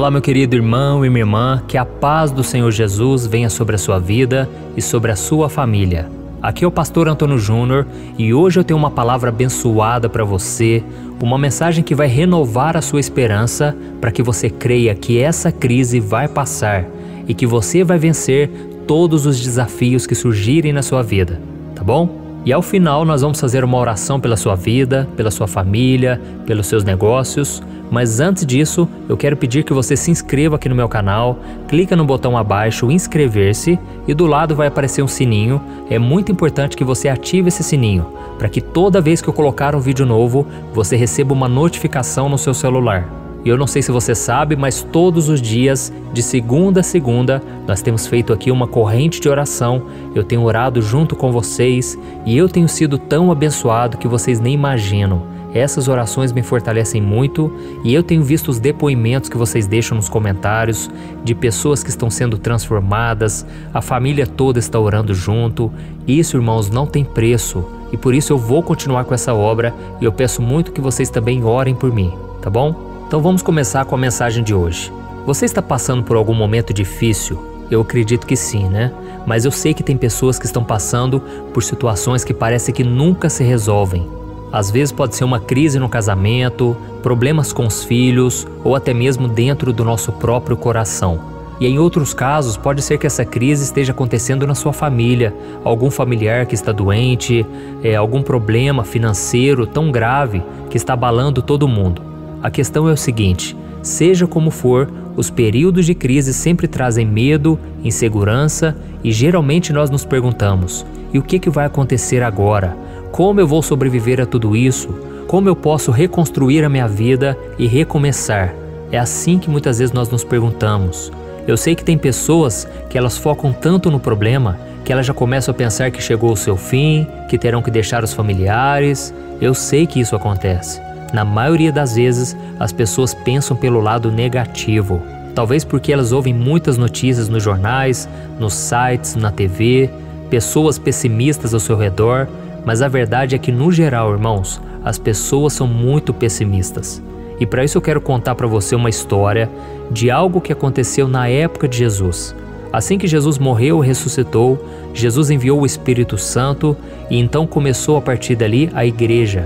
Olá, meu querido irmão e minha irmã, que a paz do Senhor Jesus venha sobre a sua vida e sobre a sua família. Aqui é o pastor Antônio Júnior e hoje eu tenho uma palavra abençoada para você, uma mensagem que vai renovar a sua esperança para que você creia que essa crise vai passar e que você vai vencer todos os desafios que surgirem na sua vida, tá bom? E ao final nós vamos fazer uma oração pela sua vida, pela sua família, pelos seus negócios. Mas antes disso, eu quero pedir que você se inscreva aqui no meu canal, clica no botão abaixo, inscrever-se, e do lado vai aparecer um sininho. É muito importante que você ative esse sininho, para que toda vez que eu colocar um vídeo novo, você receba uma notificação no seu celular. E eu não sei se você sabe, mas todos os dias, de segunda a segunda, nós temos feito aqui uma corrente de oração. Eu tenho orado junto com vocês e eu tenho sido tão abençoado que vocês nem imaginam. Essas orações me fortalecem muito e eu tenho visto os depoimentos que vocês deixam nos comentários de pessoas que estão sendo transformadas, a família toda está orando junto. Isso, irmãos, não tem preço e por isso eu vou continuar com essa obra e eu peço muito que vocês também orem por mim, tá bom? Então vamos começar com a mensagem de hoje. Você está passando por algum momento difícil? Eu acredito que sim, né? Mas eu sei que tem pessoas que estão passando por situações que parece que nunca se resolvem. Às vezes pode ser uma crise no casamento, problemas com os filhos ou até mesmo dentro do nosso próprio coração. E em outros casos pode ser que essa crise esteja acontecendo na sua família, algum familiar que está doente, algum problema financeiro tão grave que está abalando todo mundo. A questão é o seguinte, seja como for, os períodos de crise sempre trazem medo, insegurança e geralmente nós nos perguntamos, e o que vai acontecer agora? Como eu vou sobreviver a tudo isso? Como eu posso reconstruir a minha vida e recomeçar? É assim que muitas vezes nós nos perguntamos. Eu sei que tem pessoas que elas focam tanto no problema que elas já começam a pensar que chegou o seu fim, que terão que deixar os familiares. Eu sei que isso acontece. Na maioria das vezes, as pessoas pensam pelo lado negativo. Talvez porque elas ouvem muitas notícias nos jornais, nos sites, na TV, pessoas pessimistas ao seu redor, mas a verdade é que, no geral, irmãos, as pessoas são muito pessimistas. E para isso eu quero contar para você uma história de algo que aconteceu na época de Jesus. Assim que Jesus morreu e ressuscitou, Jesus enviou o Espírito Santo e então começou a partir dali a Igreja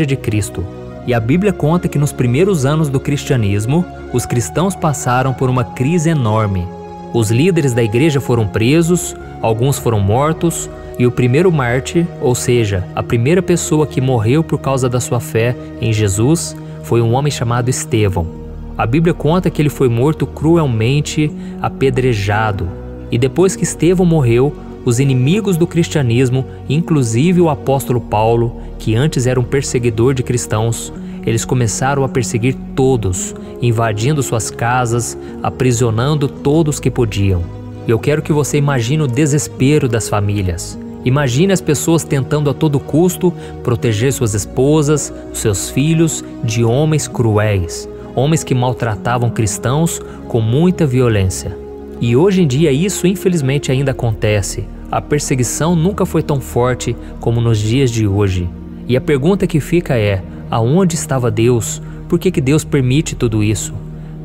de Cristo. E a Bíblia conta que nos primeiros anos do cristianismo, os cristãos passaram por uma crise enorme. Os líderes da igreja foram presos, alguns foram mortos, e o primeiro mártir, ou seja, a primeira pessoa que morreu por causa da sua fé em Jesus, foi um homem chamado Estevão. A Bíblia conta que ele foi morto cruelmente, apedrejado. E depois que Estevão morreu, os inimigos do cristianismo, inclusive o apóstolo Paulo, que antes era um perseguidor de cristãos, eles começaram a perseguir todos, invadindo suas casas, aprisionando todos que podiam. Eu quero que você imagine o desespero das famílias. Imagine as pessoas tentando a todo custo proteger suas esposas, seus filhos de homens cruéis, homens que maltratavam cristãos com muita violência. E hoje em dia isso infelizmente ainda acontece. A perseguição nunca foi tão forte como nos dias de hoje. E a pergunta que fica é, aonde estava Deus? Por que Deus permite tudo isso?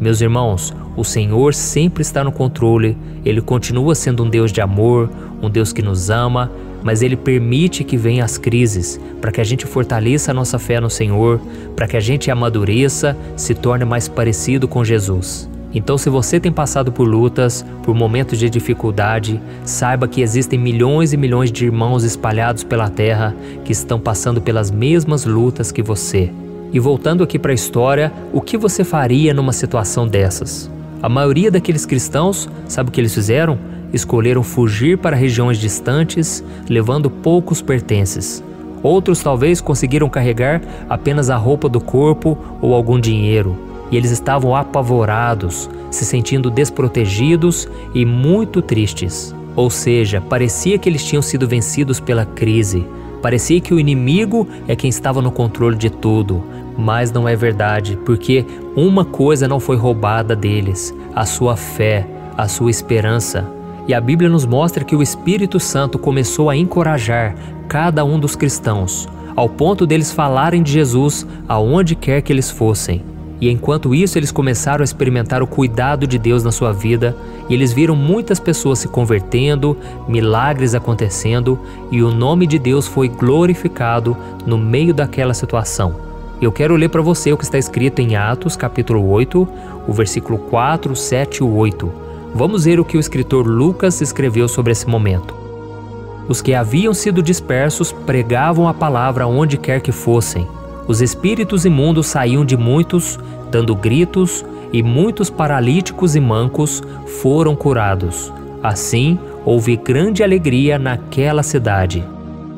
Meus irmãos, o Senhor sempre está no controle, Ele continua sendo um Deus de amor, um Deus que nos ama, mas Ele permite que venham as crises, para que a gente fortaleça a nossa fé no Senhor, para que a gente amadureça, se torne mais parecido com Jesus. Então, se você tem passado por lutas, por momentos de dificuldade, saiba que existem milhões e milhões de irmãos espalhados pela terra que estão passando pelas mesmas lutas que você. E voltando aqui para a história, o que você faria numa situação dessas? A maioria daqueles cristãos, sabe o que eles fizeram? Escolheram fugir para regiões distantes, levando poucos pertences. Outros talvez conseguiram carregar apenas a roupa do corpo ou algum dinheiro. E eles estavam apavorados, se sentindo desprotegidos e muito tristes. Ou seja, parecia que eles tinham sido vencidos pela crise. Parecia que o inimigo é quem estava no controle de tudo. Mas não é verdade, porque uma coisa não foi roubada deles: a sua fé, a sua esperança. E a Bíblia nos mostra que o Espírito Santo começou a encorajar cada um dos cristãos, ao ponto deles falarem de Jesus aonde quer que eles fossem. E enquanto isso, eles começaram a experimentar o cuidado de Deus na sua vida, e eles viram muitas pessoas se convertendo, milagres acontecendo, e o nome de Deus foi glorificado no meio daquela situação. Eu quero ler para você o que está escrito em Atos capítulo 8, o versículo 4, 7 e 8. Vamos ver o que o escritor Lucas escreveu sobre esse momento. Os que haviam sido dispersos pregavam a palavra onde quer que fossem. Os espíritos imundos saíam de muitos, dando gritos, e muitos paralíticos e mancos foram curados. Assim, houve grande alegria naquela cidade.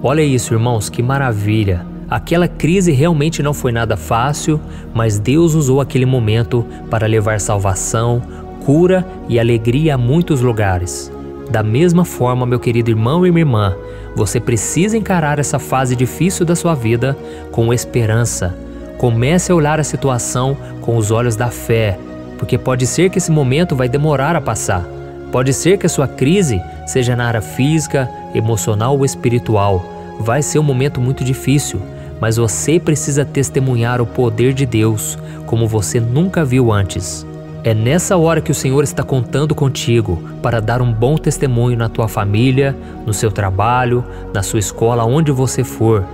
Olha isso, irmãos, que maravilha! Aquela crise realmente não foi nada fácil, mas Deus usou aquele momento para levar salvação, cura e alegria a muitos lugares. Da mesma forma, meu querido irmão e minha irmã, você precisa encarar essa fase difícil da sua vida com esperança. Comece a olhar a situação com os olhos da fé, porque pode ser que esse momento vai demorar a passar. Pode ser que a sua crise seja na área física, emocional ou espiritual. Vai ser um momento muito difícil, mas você precisa testemunhar o poder de Deus como você nunca viu antes. É nessa hora que o Senhor está contando contigo para dar um bom testemunho na tua família, no seu trabalho, na sua escola, onde você for.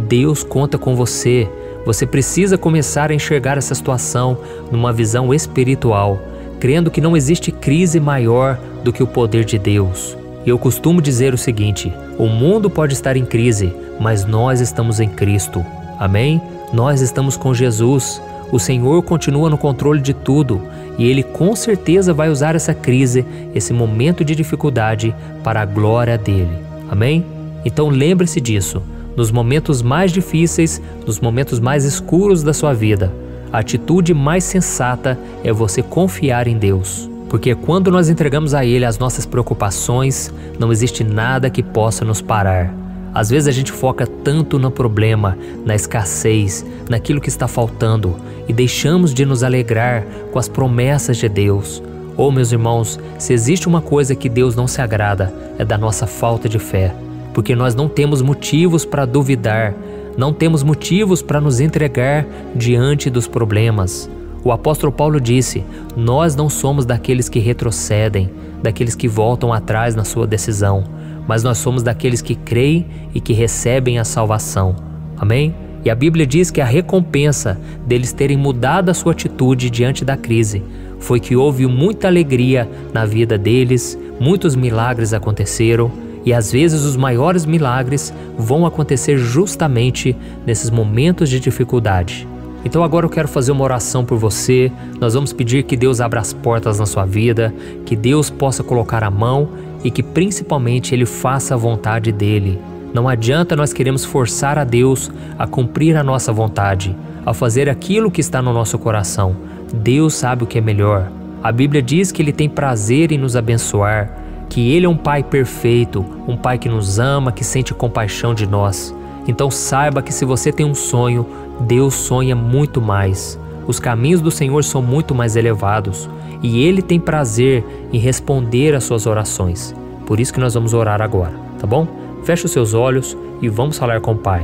Deus conta com você. Você precisa começar a enxergar essa situação numa visão espiritual, crendo que não existe crise maior do que o poder de Deus. Eu costumo dizer o seguinte: o mundo pode estar em crise, mas nós estamos em Cristo. Amém? Nós estamos com Jesus. O Senhor continua no controle de tudo e Ele com certeza vai usar essa crise, esse momento de dificuldade para a glória dEle. Amém? Então lembre-se disso. Nos momentos mais difíceis, nos momentos mais escuros da sua vida, a atitude mais sensata é você confiar em Deus. Porque quando nós entregamos a Ele as nossas preocupações, não existe nada que possa nos parar. Às vezes a gente foca tanto no problema, na escassez, naquilo que está faltando e deixamos de nos alegrar com as promessas de Deus. Oh, meus irmãos, se existe uma coisa que Deus não se agrada, é da nossa falta de fé. Porque nós não temos motivos para duvidar, não temos motivos para nos entregar diante dos problemas. O apóstolo Paulo disse: nós não somos daqueles que retrocedem, daqueles que voltam atrás na sua decisão, mas nós somos daqueles que creem e que recebem a salvação. Amém? E a Bíblia diz que a recompensa deles terem mudado a sua atitude diante da crise foi que houve muita alegria na vida deles, muitos milagres aconteceram, e às vezes os maiores milagres vão acontecer justamente nesses momentos de dificuldade. Então agora eu quero fazer uma oração por você. Nós vamos pedir que Deus abra as portas na sua vida, que Deus possa colocar a mão e que principalmente Ele faça a vontade dEle. Não adianta nós queremos forçar a Deus a cumprir a nossa vontade, a fazer aquilo que está no nosso coração. Deus sabe o que é melhor. A Bíblia diz que Ele tem prazer em nos abençoar, que Ele é um Pai perfeito, um Pai que nos ama, que sente compaixão de nós. Então saiba que se você tem um sonho, Deus sonha muito mais. Os caminhos do Senhor são muito mais elevados e Ele tem prazer em responder às suas orações. Por isso que nós vamos orar agora, tá bom? Feche os seus olhos e vamos falar com o Pai.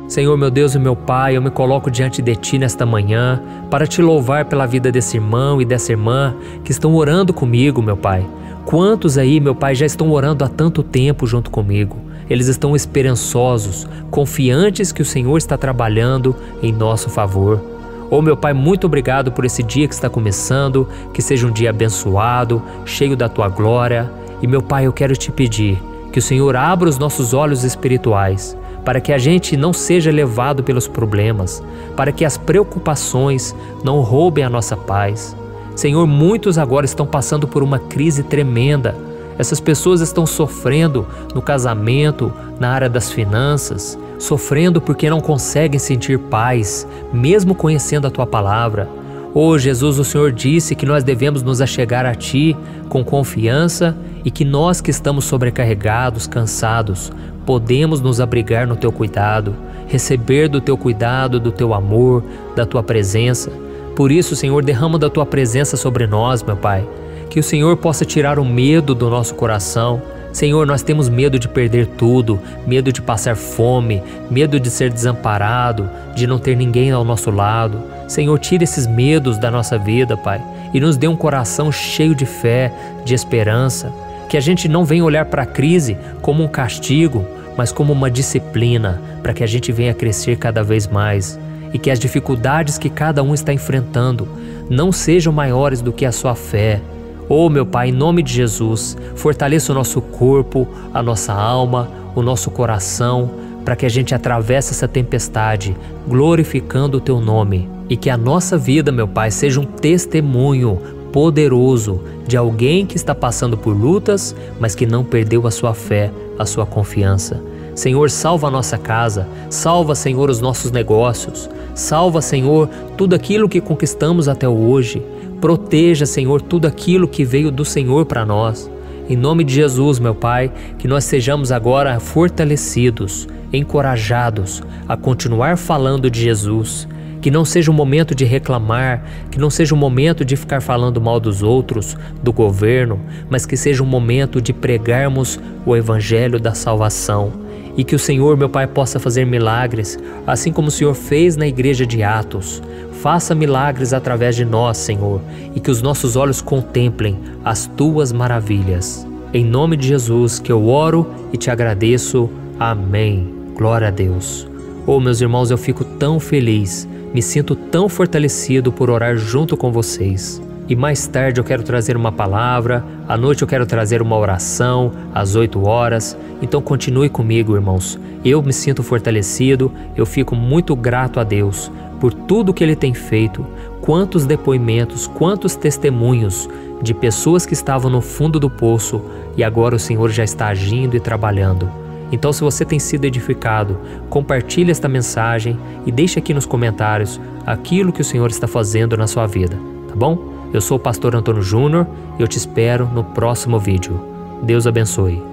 Senhor, meu Deus e meu Pai, eu me coloco diante de Ti nesta manhã para Te louvar pela vida desse irmão e dessa irmã que estão orando comigo, meu Pai. Quantos aí, meu Pai, já estão orando há tanto tempo junto comigo? Eles estão esperançosos, confiantes que o Senhor está trabalhando em nosso favor. Oh, meu Pai, muito obrigado por esse dia que está começando, que seja um dia abençoado, cheio da Tua glória. E, meu Pai, eu quero Te pedir que o Senhor abra os nossos olhos espirituais, para que a gente não seja levado pelos problemas, para que as preocupações não roubem a nossa paz. Senhor, muitos agora estão passando por uma crise tremenda. Essas pessoas estão sofrendo no casamento, na área das finanças, sofrendo porque não conseguem sentir paz, mesmo conhecendo a Tua palavra. Oh Jesus, o Senhor disse que nós devemos nos achegar a Ti com confiança e que nós que estamos sobrecarregados, cansados, podemos nos abrigar no Teu cuidado, receber do Teu cuidado, do Teu amor, da Tua presença. Por isso, Senhor, derrama da Tua presença sobre nós, meu Pai. Que o Senhor possa tirar o medo do nosso coração, Senhor, nós temos medo de perder tudo, medo de passar fome, medo de ser desamparado, de não ter ninguém ao nosso lado. Senhor, tira esses medos da nossa vida, Pai, e nos dê um coração cheio de fé, de esperança. Que a gente não venha olhar para a crise como um castigo, mas como uma disciplina, para que a gente venha crescer cada vez mais. E que as dificuldades que cada um está enfrentando não sejam maiores do que a sua fé. Oh, meu Pai, em nome de Jesus, fortaleça o nosso corpo, a nossa alma, o nosso coração, para que a gente atravesse essa tempestade, glorificando o Teu nome. E que a nossa vida, meu Pai, seja um testemunho poderoso de alguém que está passando por lutas, mas que não perdeu a sua fé, a sua confiança. Senhor, salva a nossa casa, salva, Senhor, os nossos negócios, salva, Senhor, tudo aquilo que conquistamos até hoje. Proteja, Senhor, tudo aquilo que veio do Senhor para nós. Em nome de Jesus, meu Pai, que nós sejamos agora fortalecidos, encorajados a continuar falando de Jesus. Que não seja um momento de reclamar, que não seja um momento de ficar falando mal dos outros, do governo, mas que seja um momento de pregarmos o Evangelho da salvação. E que o Senhor, meu Pai, possa fazer milagres, assim como o Senhor fez na igreja de Atos. Faça milagres através de nós, Senhor, e que os nossos olhos contemplem as Tuas maravilhas. Em nome de Jesus que eu oro e te agradeço. Amém. Glória a Deus. Oh, meus irmãos, eu fico tão feliz, me sinto tão fortalecido por orar junto com vocês. E mais tarde eu quero trazer uma palavra, à noite eu quero trazer uma oração, às 8 horas. Então continue comigo, irmãos. Eu me sinto fortalecido, eu fico muito grato a Deus por tudo que Ele tem feito. Quantos depoimentos, quantos testemunhos de pessoas que estavam no fundo do poço e agora o Senhor já está agindo e trabalhando. Então, se você tem sido edificado, compartilhe esta mensagem e deixe aqui nos comentários aquilo que o Senhor está fazendo na sua vida, tá bom? Eu sou o pastor Antônio Júnior e eu te espero no próximo vídeo. Deus abençoe.